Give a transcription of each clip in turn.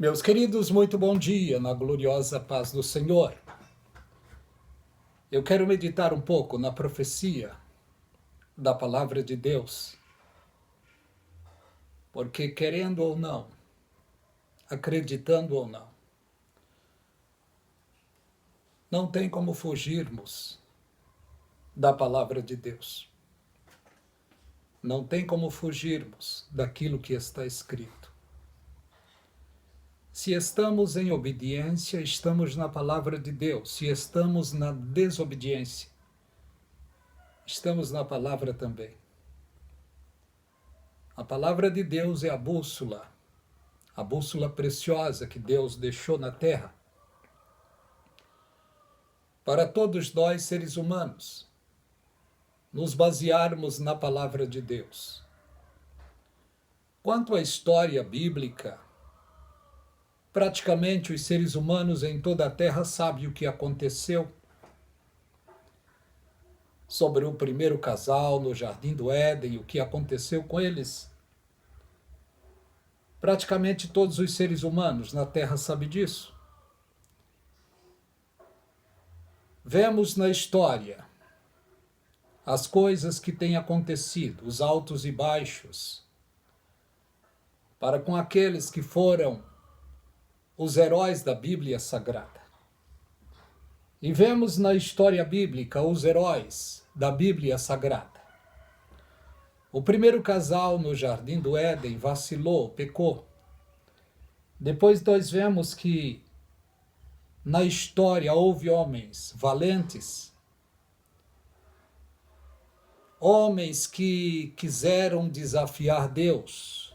Meus queridos, muito bom dia, na gloriosa paz do Senhor. Eu quero meditar um pouco na profecia da palavra de Deus, porque querendo ou não, acreditando ou não, não tem como fugirmos da palavra de Deus. Não tem como fugirmos daquilo que está escrito. Se estamos em obediência, estamos na palavra de Deus. Se estamos na desobediência, estamos na palavra também. A palavra de Deus é a bússola preciosa que Deus deixou na terra para todos nós, seres humanos, nos basearmos na palavra de Deus. Quanto à história bíblica, praticamente os seres humanos em toda a terra sabem o que aconteceu sobre o primeiro casal no Jardim do Éden, o que aconteceu com eles. Praticamente todos os seres humanos na terra sabem disso. Vemos na história as coisas que têm acontecido, os altos e baixos, para com aqueles que foram os heróis da Bíblia Sagrada. E vemos na história bíblica os heróis da Bíblia Sagrada. O primeiro casal no Jardim do Éden vacilou, pecou. Depois nós vemos que na história houve homens valentes, homens que quiseram desafiar Deus,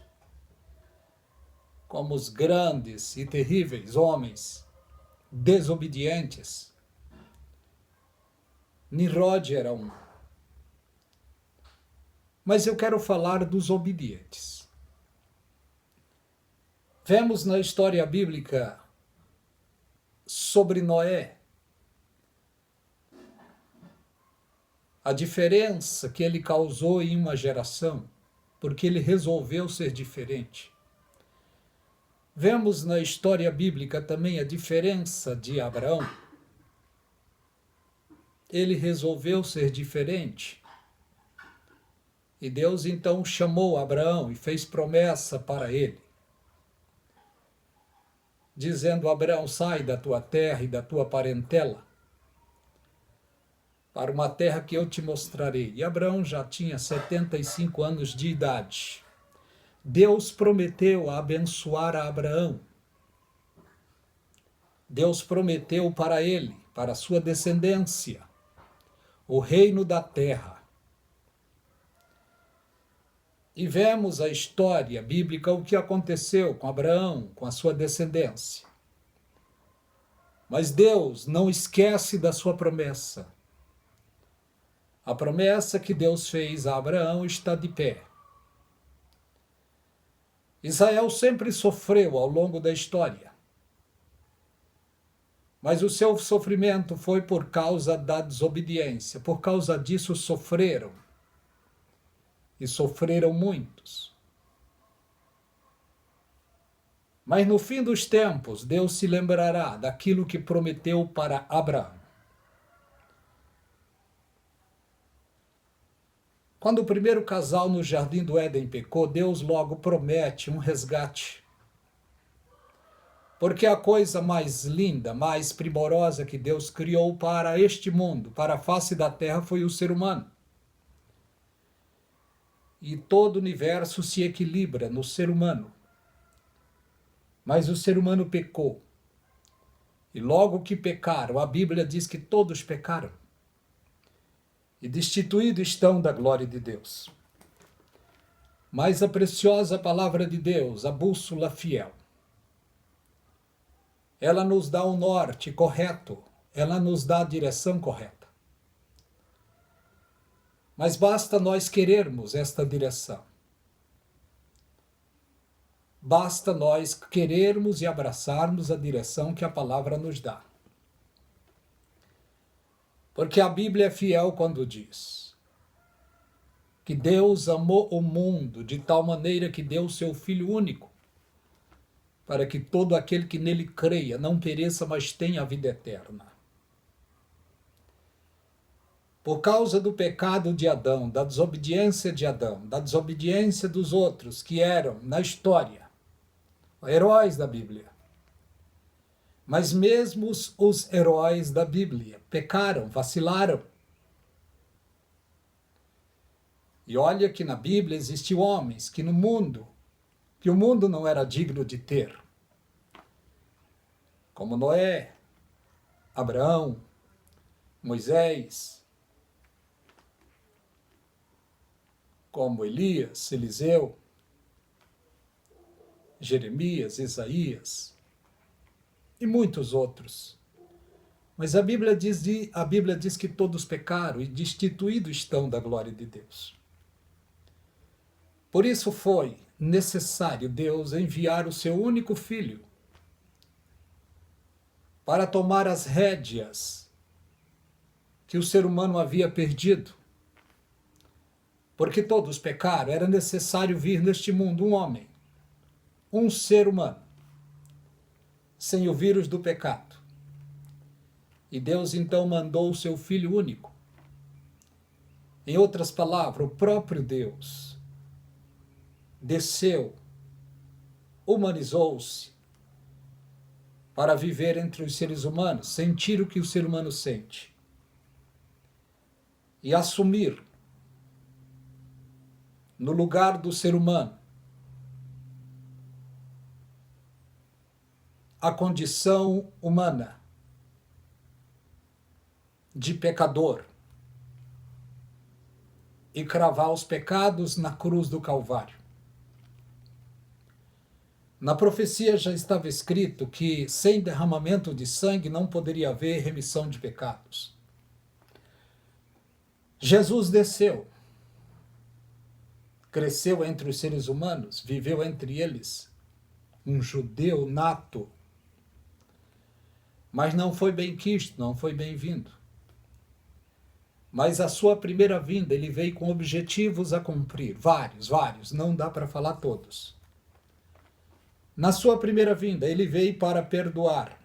como os grandes e terríveis homens desobedientes. Nimrod era um. Mas eu quero falar dos obedientes. Vemos na história bíblica sobre Noé a diferença que ele causou em uma geração, porque ele resolveu ser diferente. Vemos na história bíblica também a diferença de Abraão. Ele resolveu ser diferente. E Deus então chamou Abraão e fez promessa para ele, dizendo: Abraão, sai da tua terra e da tua parentela para uma terra que eu te mostrarei. E Abraão já tinha 75 anos de idade. Deus prometeu abençoar a Abraão. Deus prometeu para ele, para a sua descendência, o reino da terra. E vemos a história bíblica, o que aconteceu com Abraão, com a sua descendência. Mas Deus não esquece da sua promessa. A promessa que Deus fez a Abraão está de pé. Israel sempre sofreu ao longo da história, mas o seu sofrimento foi por causa da desobediência. Por causa disso sofreram, e sofreram muitos. Mas no fim dos tempos, Deus se lembrará daquilo que prometeu para Abraão. Quando o primeiro casal no Jardim do Éden pecou, Deus logo promete um resgate. Porque a coisa mais linda, mais primorosa que Deus criou para este mundo, para a face da terra, foi o ser humano. E todo o universo se equilibra no ser humano. Mas o ser humano pecou. E logo que pecaram, a Bíblia diz que todos pecaram. E destituídos estão da glória de Deus. Mas a preciosa palavra de Deus, a bússola fiel, ela nos dá o norte correto, ela nos dá a direção correta. Mas basta nós querermos esta direção. Basta nós querermos e abraçarmos a direção que a palavra nos dá. Porque a Bíblia é fiel quando diz que Deus amou o mundo de tal maneira que deu o seu Filho único, para que todo aquele que nele creia não pereça, mas tenha a vida eterna. Por causa do pecado de Adão, da desobediência de Adão, da desobediência dos outros que eram, na história, heróis da Bíblia. Mas mesmo os heróis da Bíblia pecaram, vacilaram. E olha que na Bíblia existiam homens que o mundo não era digno de ter. Como Noé, Abraão, Moisés, como Elias, Eliseu, Jeremias, Isaías e muitos outros. Mas a Bíblia diz que todos pecaram e destituídos estão da glória de Deus. Por isso foi necessário Deus enviar o seu único filho para tomar as rédeas que o ser humano havia perdido. Porque todos pecaram, era necessário vir neste mundo um homem, um ser humano, sem o vírus do pecado. E Deus então mandou o seu Filho único. Em outras palavras, o próprio Deus desceu, humanizou-se para viver entre os seres humanos, sentir o que o ser humano sente e assumir no lugar do ser humano a condição humana de pecador e cravar os pecados na cruz do Calvário. Na profecia já estava escrito que sem derramamento de sangue não poderia haver remissão de pecados. Jesus desceu, cresceu entre os seres humanos, viveu entre eles, um judeu nato, mas não foi bem quisto, não foi bem-vindo. Mas a sua primeira vinda, ele veio com objetivos a cumprir, vários, não dá para falar todos. Na sua primeira vinda, ele veio para perdoar.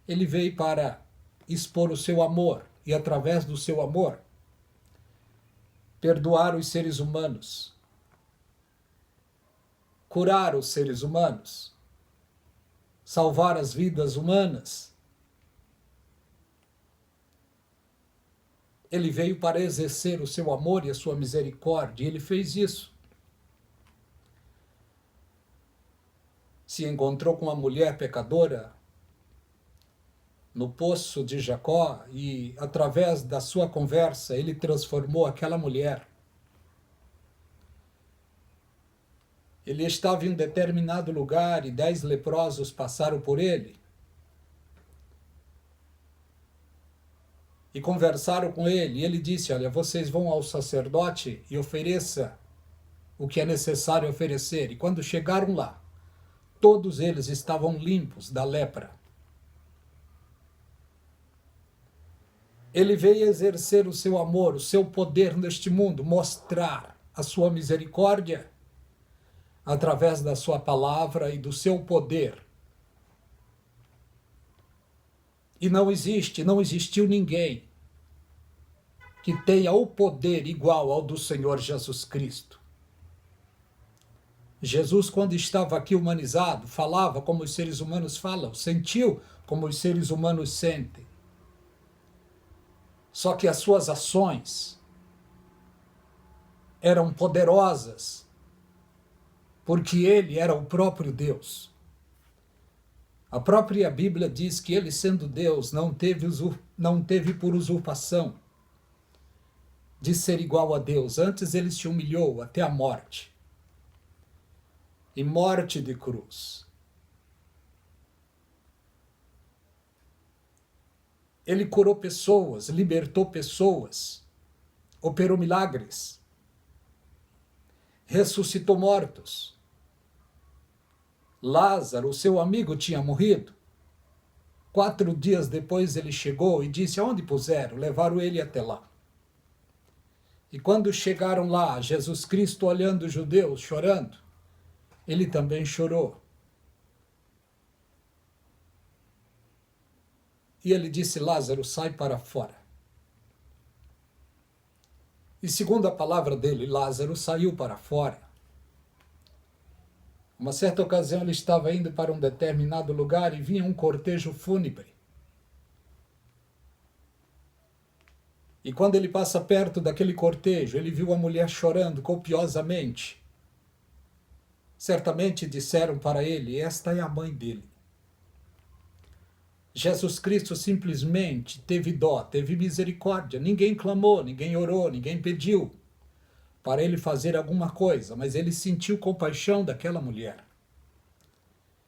Ele veio para expor o seu amor e, através do seu amor, perdoar os seres humanos, curar os seres humanos, salvar as vidas humanas. Ele veio para exercer o seu amor e a sua misericórdia, e ele fez isso. Se encontrou com uma mulher pecadora no poço de Jacó e, através da sua conversa, ele transformou aquela mulher. Ele estava em um determinado lugar e 10 leprosos passaram por ele e conversaram com ele. E ele disse: olha, vocês vão ao sacerdote e ofereça o que é necessário oferecer. E quando chegaram lá, todos eles estavam limpos da lepra. Ele veio exercer o seu amor, o seu poder neste mundo, mostrar a sua misericórdia através da sua palavra e do seu poder. E não existiu ninguém que tenha o poder igual ao do Senhor Jesus Cristo. Jesus, quando estava aqui humanizado, falava como os seres humanos falam, sentiu como os seres humanos sentem. Só que as suas ações eram poderosas, porque ele era o próprio Deus. A própria Bíblia diz que ele, sendo Deus, não teve por usurpação de ser igual a Deus. Antes ele se humilhou até a morte. E morte de cruz. Ele curou pessoas, libertou pessoas, operou milagres, ressuscitou mortos. Lázaro, seu amigo, tinha morrido. 4 dias depois ele chegou e disse: aonde puseram? Levaram ele até lá. E quando chegaram lá, Jesus Cristo olhando os judeus, chorando, ele também chorou. E ele disse: Lázaro, sai para fora. E segundo a palavra dele, Lázaro saiu para fora. Uma certa ocasião ele estava indo para um determinado lugar e vinha um cortejo fúnebre. E quando ele passa perto daquele cortejo, ele viu a mulher chorando copiosamente. Certamente disseram para ele: esta é a mãe dele. Jesus Cristo simplesmente teve dó, teve misericórdia. Ninguém clamou, ninguém orou, ninguém pediu para ele fazer alguma coisa, mas ele sentiu compaixão daquela mulher.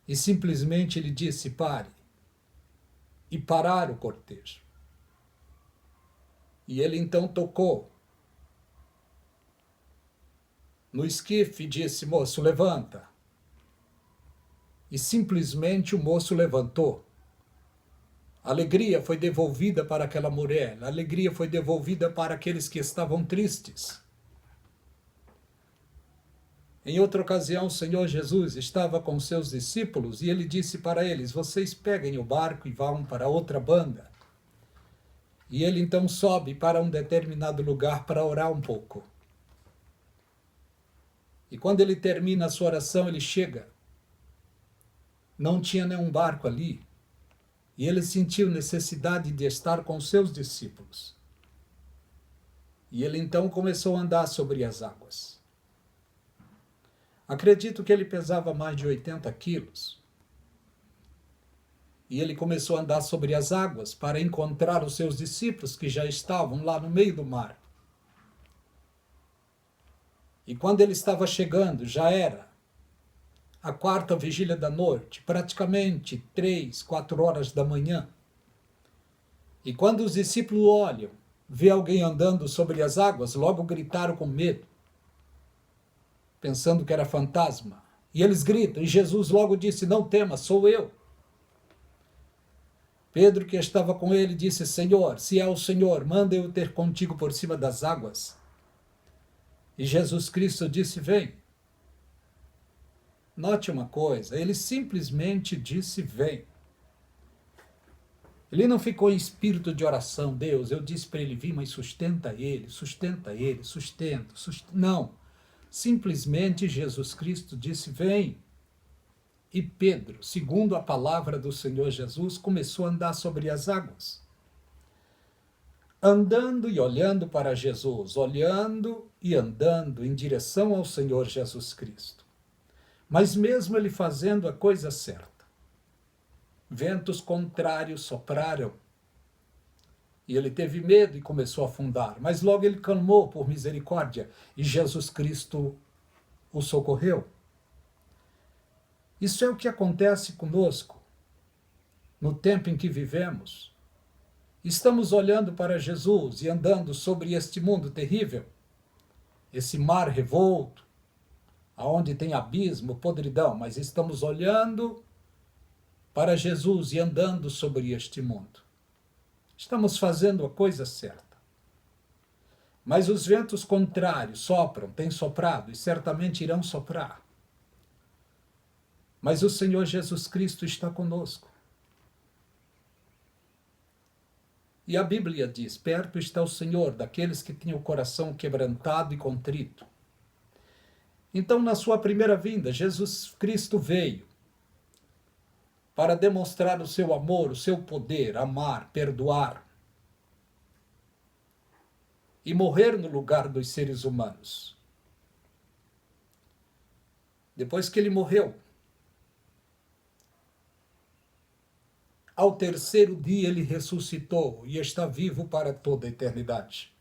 E simplesmente ele disse: pare. E pararam o cortejo. E ele então tocou no esquife e disse: moço, levanta. E simplesmente o moço levantou. A alegria foi devolvida para aquela mulher, a alegria foi devolvida para aqueles que estavam tristes. Em outra ocasião, o Senhor Jesus estava com seus discípulos e ele disse para eles: vocês peguem o barco e vão para outra banda. E ele então sobe para um determinado lugar para orar um pouco. E quando ele termina a sua oração, ele chega. Não tinha nenhum barco ali. E ele sentiu necessidade de estar com seus discípulos. E ele então começou a andar sobre as águas. Acredito que ele pesava mais de 80 quilos. E ele começou a andar sobre as águas para encontrar os seus discípulos que já estavam lá no meio do mar. E quando ele estava chegando, já era a quarta vigília da noite, praticamente 3, 4 horas da manhã. E quando os discípulos olham, vê alguém andando sobre as águas, logo gritaram com medo, pensando que era fantasma. E eles gritam, e Jesus logo disse: não tema, sou eu. Pedro, que estava com ele, disse: Senhor, se é o Senhor, manda eu ter contigo por cima das águas. E Jesus Cristo disse: vem. Note uma coisa, ele simplesmente disse: vem. Ele não ficou em espírito de oração: Deus, eu disse para ele vir, mas sustenta ele, sustenta. Não. Simplesmente Jesus Cristo disse: vem. E Pedro, segundo a palavra do Senhor Jesus, começou a andar sobre as águas. Andando e olhando para Jesus, olhando e andando em direção ao Senhor Jesus Cristo. Mas mesmo ele fazendo a coisa certa, ventos contrários sopraram. E ele teve medo e começou a afundar. Mas logo ele clamou por misericórdia e Jesus Cristo o socorreu. Isso é o que acontece conosco no tempo em que vivemos. Estamos olhando para Jesus e andando sobre este mundo terrível, esse mar revolto, aonde tem abismo, podridão, mas estamos olhando para Jesus e andando sobre este mundo. Estamos fazendo a coisa certa. Mas os ventos contrários sopram, têm soprado e certamente irão soprar. Mas o Senhor Jesus Cristo está conosco. E a Bíblia diz: perto está o Senhor daqueles que têm o coração quebrantado e contrito. Então, na sua primeira vinda, Jesus Cristo veio para demonstrar o seu amor, o seu poder, amar, perdoar e morrer no lugar dos seres humanos. Depois que ele morreu, ao terceiro dia ele ressuscitou e está vivo para toda a eternidade.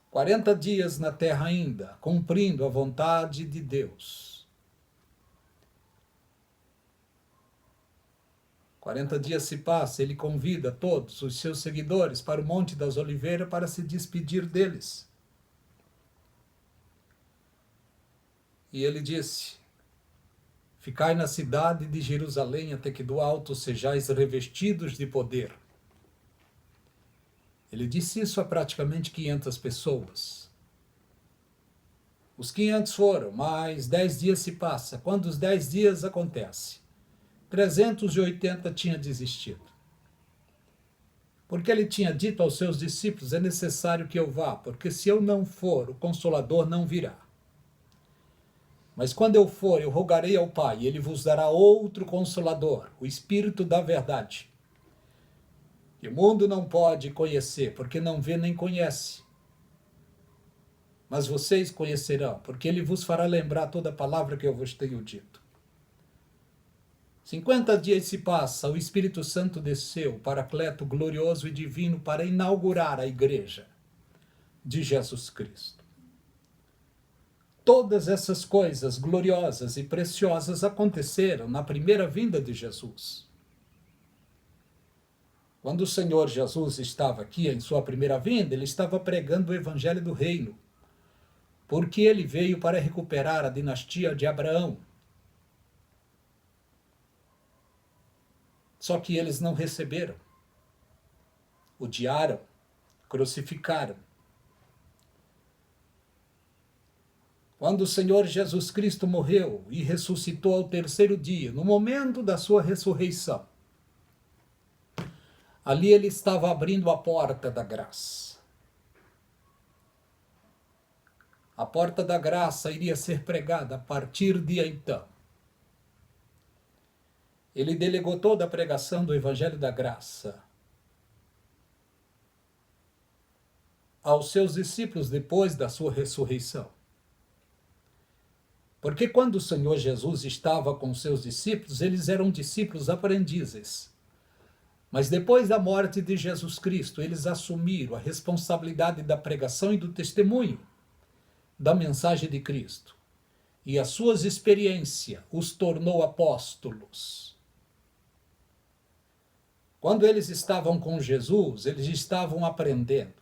40 dias na terra ainda, cumprindo a vontade de Deus. 40 dias se passa, ele convida todos os seus seguidores para o Monte das Oliveiras para se despedir deles. E ele disse: ficai na cidade de Jerusalém até que do alto sejais revestidos de poder. Ele disse isso a praticamente 500 pessoas. Os 500 foram, mas 10 dias se passa. Quando os 10 dias acontece, 380 tinha desistido. Porque ele tinha dito aos seus discípulos, é necessário que eu vá, porque se eu não for, o Consolador não virá. Mas quando eu for, eu rogarei ao Pai, e ele vos dará outro Consolador, o Espírito da verdade. E o mundo não pode conhecer, porque não vê nem conhece. Mas vocês conhecerão, porque ele vos fará lembrar toda a palavra que eu vos tenho dito. 50 dias se passa, o Espírito Santo desceu, o Paracleto glorioso e divino, para inaugurar a igreja de Jesus Cristo. Todas essas coisas gloriosas e preciosas aconteceram na primeira vinda de Jesus. Quando o Senhor Jesus estava aqui em sua primeira vinda, ele estava pregando o Evangelho do Reino, porque ele veio para recuperar a dinastia de Abraão. Só que eles não receberam, odiaram, crucificaram. Quando o Senhor Jesus Cristo morreu e ressuscitou ao terceiro dia, no momento da sua ressurreição, ali ele estava abrindo a porta da graça. A porta da graça iria ser pregada a partir de então. Ele delegou toda a pregação do Evangelho da Graça aos seus discípulos depois da sua ressurreição. Porque quando o Senhor Jesus estava com seus discípulos, eles eram discípulos aprendizes. Mas depois da morte de Jesus Cristo, eles assumiram a responsabilidade da pregação e do testemunho da mensagem de Cristo. E as suas experiências os tornou apóstolos. Quando eles estavam com Jesus, eles estavam aprendendo.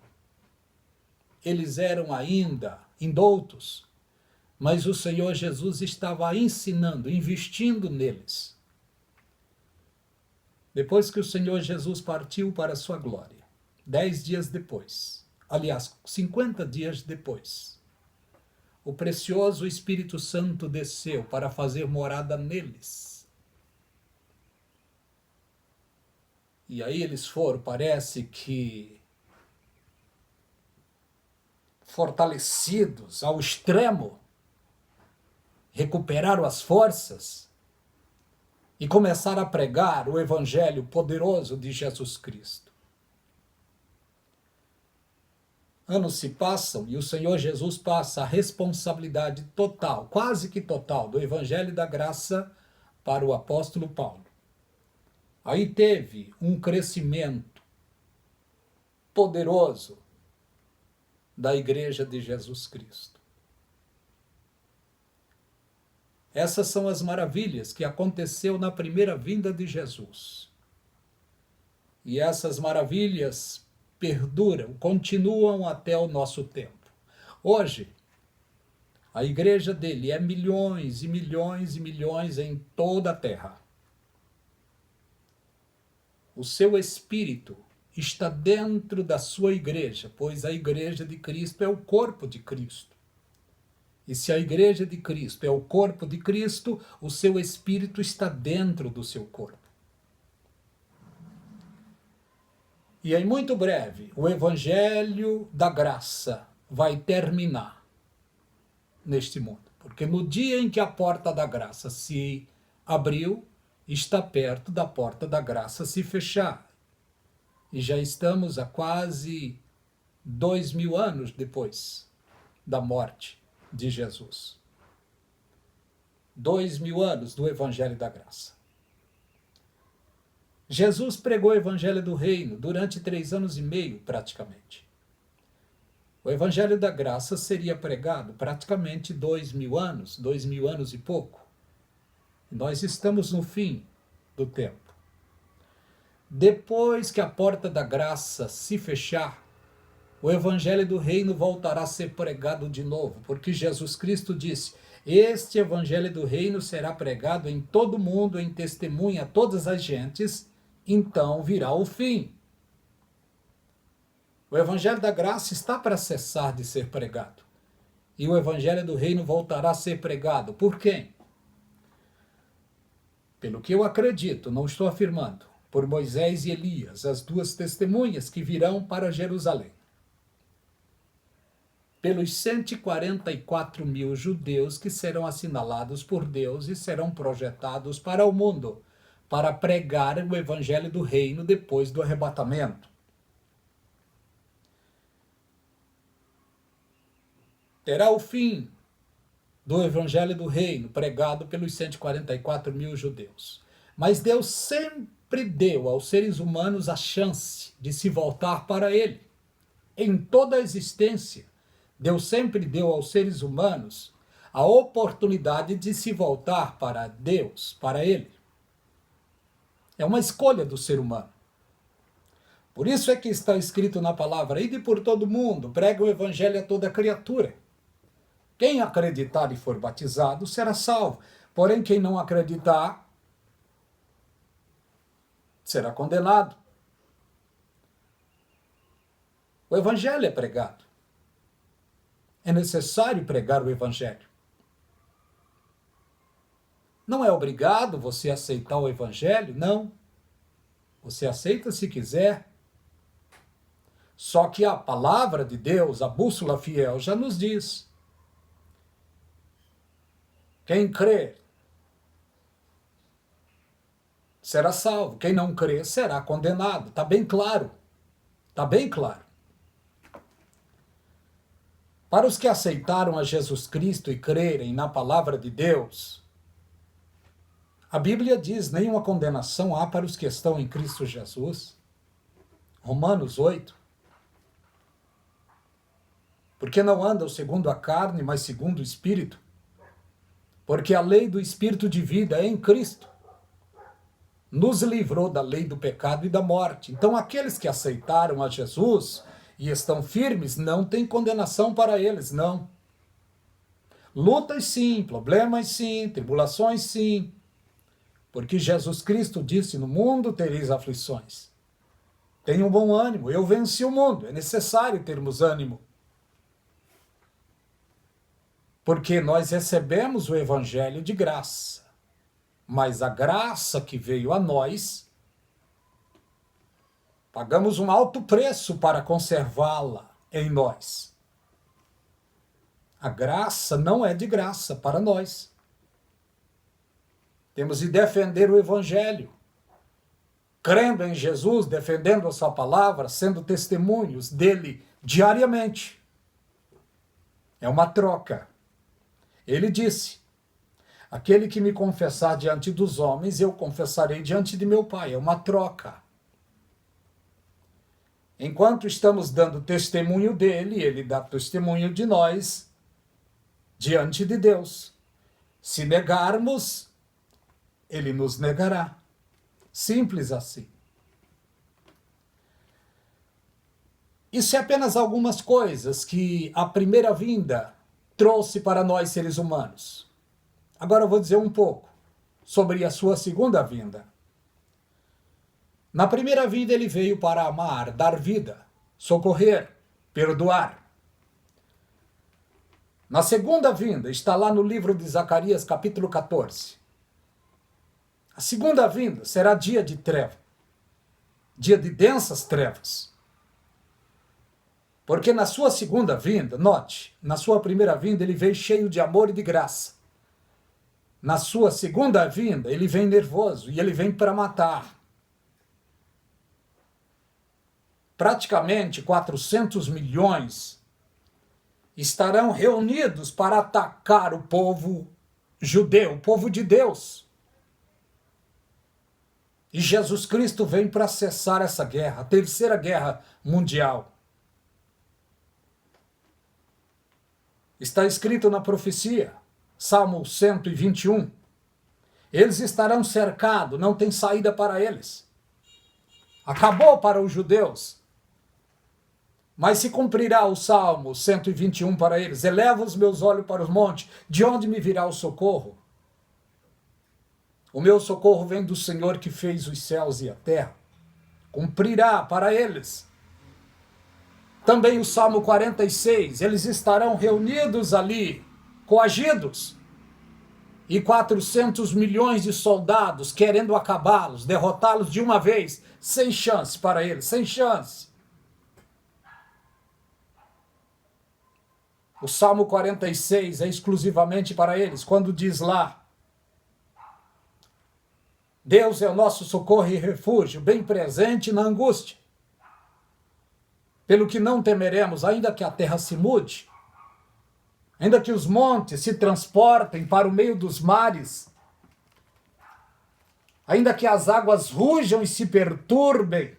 Eles eram ainda indoutos, mas o Senhor Jesus estava ensinando, investindo neles. Depois que o Senhor Jesus partiu para a sua glória, 10 dias depois, aliás, 50 dias depois, o precioso Espírito Santo desceu para fazer morada neles. E aí eles foram, parece que, fortalecidos ao extremo, recuperaram as forças e começaram a pregar o Evangelho poderoso de Jesus Cristo. Anos se passam e o Senhor Jesus passa a responsabilidade total, quase que total, do Evangelho da Graça para o apóstolo Paulo. Aí teve um crescimento poderoso da Igreja de Jesus Cristo. Essas são as maravilhas que aconteceu na primeira vinda de Jesus. E essas maravilhas perduram, continuam até o nosso tempo. Hoje, a igreja dele é milhões e milhões e milhões em toda a terra. O seu espírito está dentro da sua igreja, pois a igreja de Cristo é o corpo de Cristo. E se a igreja de Cristo é o corpo de Cristo, o seu espírito está dentro do seu corpo. E em muito breve, o Evangelho da Graça vai terminar neste mundo. Porque no dia em que a porta da graça se abriu, está perto da porta da graça se fechar. E já estamos a quase 2000 anos depois da morte de Jesus. 2000 anos do Evangelho da Graça. Jesus pregou o Evangelho do Reino durante 3 anos e meio, praticamente. O Evangelho da Graça seria pregado praticamente 2000 anos, 2000 anos e pouco. Nós estamos no fim do tempo. Depois que a porta da graça se fechar, o Evangelho do Reino voltará a ser pregado de novo, porque Jesus Cristo disse: este Evangelho do Reino será pregado em todo o mundo, em testemunha a todas as gentes, então virá o fim. O Evangelho da Graça está para cessar de ser pregado. e o evangelho do reino voltará a ser pregado. Por quem? Pelo que eu acredito, não estou afirmando, por Moisés e Elias, as duas testemunhas que virão para Jerusalém. Pelos 144 mil judeus que serão assinalados por Deus e serão projetados para o mundo, para pregar o evangelho do reino depois do arrebatamento. Terá o fim do evangelho do reino pregado pelos 144 mil judeus. Mas Deus sempre deu aos seres humanos a chance de se voltar para ele. Em toda a existência, Deus sempre deu aos seres humanos a oportunidade de se voltar para Deus, para ele. É uma escolha do ser humano. Por isso é que está escrito na palavra: ide por todo mundo, prega o evangelho a toda criatura. Quem acreditar e for batizado será salvo. Porém, quem não acreditar será condenado. O evangelho é pregado. É necessário pregar o evangelho. Não é obrigado você aceitar o evangelho, não. Você aceita se quiser. Só que a palavra de Deus, a bússola fiel, já nos diz: quem crer será salvo, quem não crer será condenado. Está bem claro. Está bem claro. Para os que aceitaram a Jesus Cristo e crerem na palavra de Deus, a Bíblia diz: nenhuma condenação há para os que estão em Cristo Jesus. Romanos 8. Porque não andam segundo a carne, mas segundo o Espírito. Porque a lei do Espírito de vida é em Cristo nos livrou da lei do pecado e da morte. Então, aqueles que aceitaram a Jesus e estão firmes, não tem condenação para eles, não. Lutas sim, problemas sim, tribulações sim. Porque Jesus Cristo disse: no mundo tereis aflições. Tenham bom ânimo, eu venci o mundo. É necessário termos ânimo. Porque nós recebemos o evangelho de graça. Mas a graça que veio a nós, pagamos um alto preço para conservá-la em nós. A graça não é de graça para nós. Temos de defender o evangelho, crendo em Jesus, defendendo a sua palavra, sendo testemunhos dele diariamente. É uma troca. Ele disse: aquele que me confessar diante dos homens, eu confessarei diante de meu Pai. É uma troca. Enquanto estamos dando testemunho dele, ele dá testemunho de nós diante de Deus. Se negarmos, ele nos negará. Simples assim. Isso é apenas algumas coisas que a primeira vinda trouxe para nós seres humanos. Agora eu vou dizer um pouco sobre a sua segunda vinda. Na primeira vinda ele veio para amar, dar vida, socorrer, perdoar. Na segunda vinda, está lá no livro de Zacarias, capítulo 14. A segunda vinda será dia de treva, dia de densas trevas. Porque na sua segunda vinda, note, na sua primeira vinda ele veio cheio de amor e de graça. Na sua segunda vinda, ele vem nervoso e ele vem para matar. Praticamente 400 milhões estarão reunidos para atacar o povo judeu, o povo de Deus. E Jesus Cristo vem para cessar essa guerra, a terceira guerra mundial. Está escrito na profecia, Salmo 121. Eles estarão cercados, não tem saída para eles. Acabou para os judeus. Mas se cumprirá o Salmo 121 para eles: eleva os meus olhos para os montes, de onde me virá o socorro? O meu socorro vem do Senhor que fez os céus e a terra. Cumprirá para eles. Também o Salmo 46, eles estarão reunidos ali, coagidos, e 400 milhões de soldados querendo acabá-los, derrotá-los de uma vez, sem chance para eles, sem chance. O Salmo 46 é exclusivamente para eles, quando diz lá: Deus é o nosso socorro e refúgio, bem presente na angústia. Pelo que não temeremos, ainda que a terra se mude, ainda que os montes se transportem para o meio dos mares, ainda que as águas rujam e se perturbem,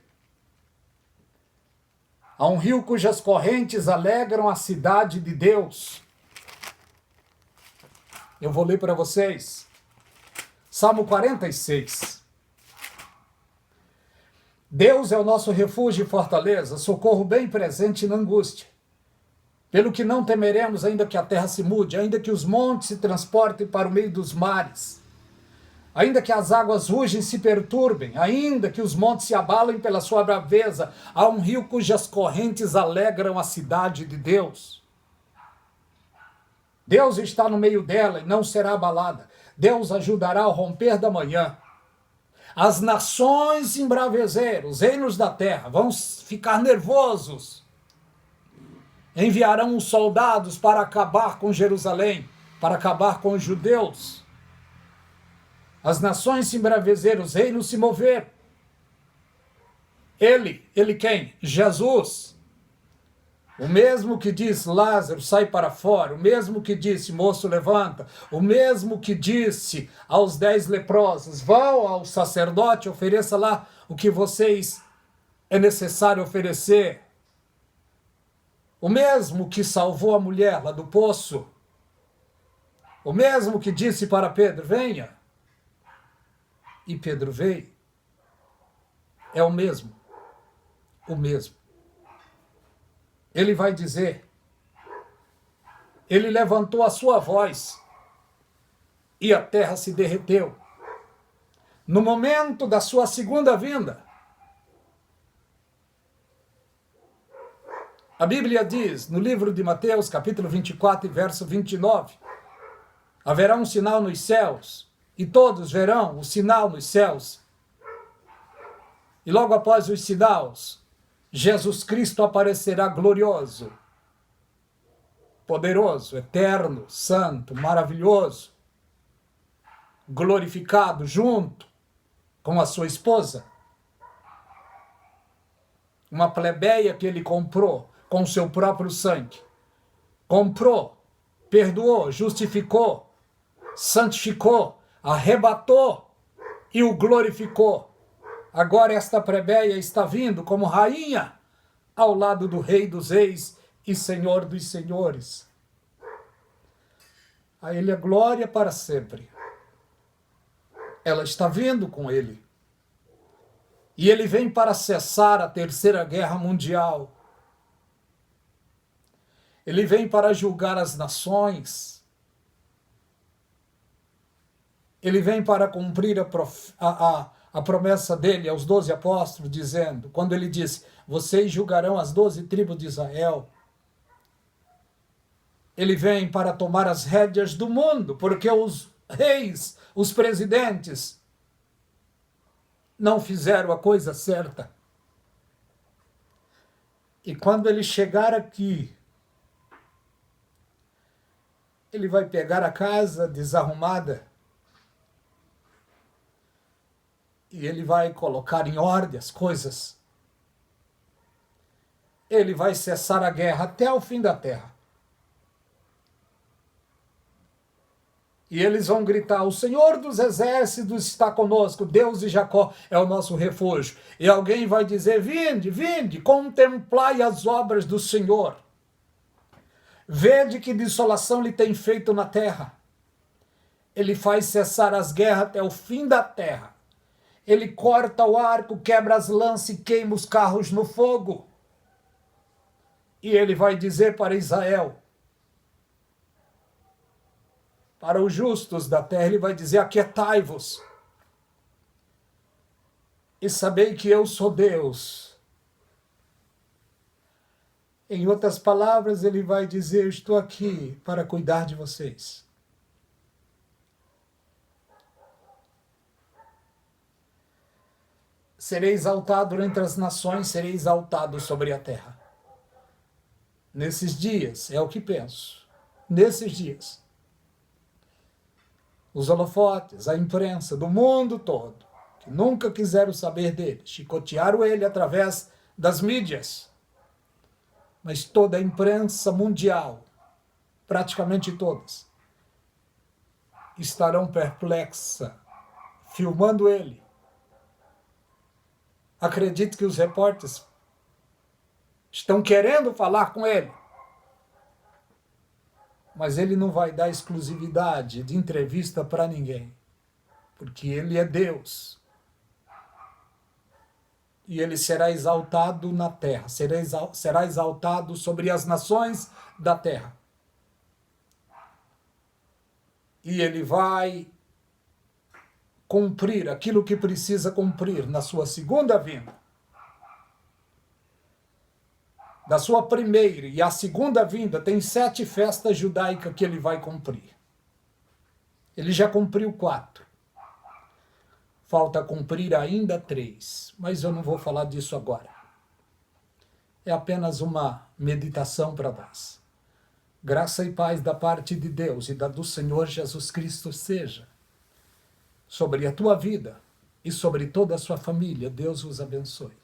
há um rio cujas correntes alegram a cidade de Deus. Eu vou ler para vocês. Salmo 46. Deus é o nosso refúgio e fortaleza, socorro bem presente na angústia. Pelo que não temeremos, ainda que a terra se mude, ainda que os montes se transportem para o meio dos mares, ainda que as águas rugem e se perturbem, ainda que os montes se abalem pela sua braveza, há um rio cujas correntes alegram a cidade de Deus. Deus está no meio dela e não será abalada. Deus ajudará ao romper da manhã. As nações se embraveceram, os reinos da terra vão ficar nervosos. Enviarão os soldados para acabar com Jerusalém, para acabar com os judeus. As nações se embraveceram, os reinos se moveram. Ele quem? Jesus. O mesmo que disse, Lázaro, sai para fora. O mesmo que disse, moço, levanta. O mesmo que disse aos 10 leprosos, vão ao sacerdote, ofereça lá o que vocês é necessário oferecer. O mesmo que salvou a mulher lá do poço. O mesmo que disse para Pedro, venha. E Pedro veio. É o mesmo. O mesmo. Ele vai dizer, ele levantou a sua voz e a terra se derreteu. No momento da sua segunda vinda, a Bíblia diz, no livro de Mateus, capítulo 24, verso 29, haverá um sinal nos céus, e todos verão o sinal nos céus. E logo após os sinais, Jesus Cristo aparecerá glorioso, poderoso, eterno, santo, maravilhoso, glorificado junto com a sua esposa. Uma plebeia que ele comprou com seu próprio sangue. Comprou, perdoou, justificou, santificou, arrebatou e o glorificou. Agora esta plebeia está vindo como rainha ao lado do Rei dos Reis e Senhor dos Senhores. A ele a glória para sempre. Ela está vindo com ele. E ele vem para cessar a Terceira Guerra Mundial. Ele vem para julgar as nações. Ele vem para cumprir a promessa dele aos 12 apóstolos, dizendo, quando ele disse, vocês julgarão as 12 tribos de Israel. Ele vem para tomar as rédeas do mundo, porque os reis, os presidentes, não fizeram a coisa certa. E quando ele chegar aqui, ele vai pegar a casa desarrumada, e ele vai colocar em ordem as coisas. Ele vai cessar a guerra até o fim da terra. E eles vão gritar, o Senhor dos Exércitos está conosco, Deus de Jacó é o nosso refúgio. E alguém vai dizer, vinde, vinde, contemplai as obras do Senhor. Vede que desolação lhe tem feito na terra. Ele faz cessar as guerras até o fim da terra. Ele corta o arco, quebra as lanças e queima os carros no fogo. E ele vai dizer para Israel, para os justos da terra, ele vai dizer, aquietai-vos e sabei que eu sou Deus. Em outras palavras, ele vai dizer: estou aqui para cuidar de vocês. Serei exaltado entre as nações, serei exaltado sobre a terra. Nesses dias, é o que penso, nesses dias, os holofotes, a imprensa do mundo todo, que nunca quiseram saber dele, chicotearam ele através das mídias, mas toda a imprensa mundial, praticamente todas, estarão perplexa, filmando ele. Acredito que os repórteres estão querendo falar com ele, mas ele não vai dar exclusividade de entrevista para ninguém, porque ele é Deus. E ele será exaltado na terra, será exaltado sobre as nações da terra. E ele vai cumprir aquilo que precisa cumprir na sua segunda vinda. Da sua primeira e a segunda vinda, tem 7 festas judaicas que ele vai cumprir. Ele já cumpriu 4. Falta cumprir ainda 3, mas eu não vou falar disso agora. É apenas uma meditação para nós. Graça e paz da parte de Deus e da do Senhor Jesus Cristo seja sobre a tua vida e sobre toda a sua família. Deus os abençoe.